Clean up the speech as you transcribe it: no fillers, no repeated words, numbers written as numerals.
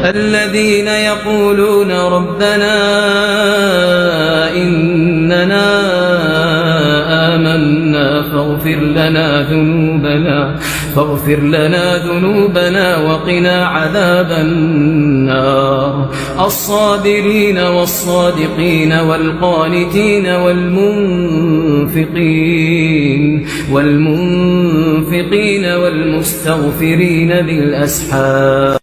الذين يقولون ربنا إننا آمنا فاغفر لنا ذنوبنا وقنا عذاب النار الصابرين والصادقين والقانتين والمنفقين والمستغفرين بالأسحار